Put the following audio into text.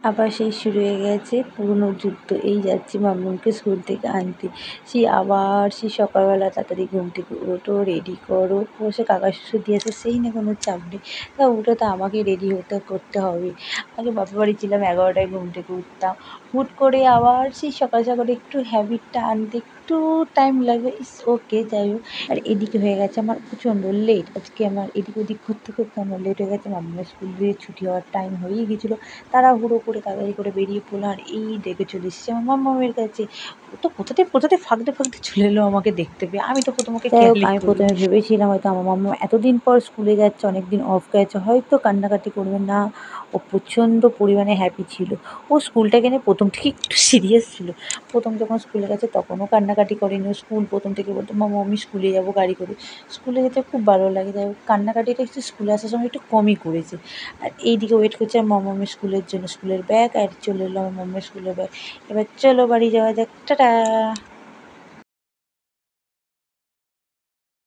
আবার সেই শুরু হয়ে গেছে পুরনো যুদ্ধ। এই যাচ্ছি মাম্মামকে স্কুল থেকে আনতে। সেই আবার সেই সকালবেলা তাড়াতাড়ি ঘুম থেকে ওঠো, রেডি করো। অবশ্য কাকা শ্বশুর দিয়েছে সেই নিয়ে কোনো চাপ নেই। উঠে তো আমাকেই রেডি করতে হবে। আগে বাপের বাড়ি ছিলাম 11টায় ঘুম থেকে উঠতাম। হুট করে আবার সেই সকাল সকাল একটু হ্যাবিটটা আনতে একটু টাইম লাগবে। ইটস ওকে, যাই হোক। আর এদিকে হয়ে গেছে আমার প্রচণ্ড লেট। আজকে আমার এদিক ওদিক করতে করতে আমার লেট হয়ে গেছে। মাম্মামের স্কুল দিয়ে ছুটি হওয়ার টাইম হয়েই গেছিলো। তাড়াহুড়ো করে তাড়াতাড়ি করে বেরিয়ে পড়লাম। আর এই দেখে চলে এসেছি আমার মাম্মামের কাছে। ও তো কোথা থেকে ফাঁকতে চলে এলো আমাকে দেখতে পেয়ে। আমি তো প্রথম ওকে খেয়ালই করিনি। আমি প্রথমে ভেবেছিলাম হয়তো আমার মাম্মাম এতদিন পর স্কুলে যাচ্ছে, অনেকদিন অফ গেছে, হয়তো কান্নাকাটি করবে। না, ও প্রচণ্ড পরিমাণে হ্যাপি ছিল। ও স্কুলটাকে নিয়ে প্রথম থেকে একটু সিরিয়াস ছিল। প্রথম যখন স্কুলে গেছে তখনও কান্নাকাটি করেনি। ও স্কুল প্রথম থেকে বলতো, মাম্মা আমি স্কুলে যাবো গাড়ি করে। স্কুলে যেতে খুব ভালো লাগে। যাই হোক, কান্নাকাটিটা একটু স্কুলে আসার সময় একটু কমই করেছে। আর এইদিকে ওয়েট করছে আমার মাম্মামের স্কুলের জন্য। স্কুলের ব্যাগ আর চলে এলো আমার মাম্মার স্কুলের ব্যাগ। এবার চলো বাড়ি যাওয়া যাক। টাটা।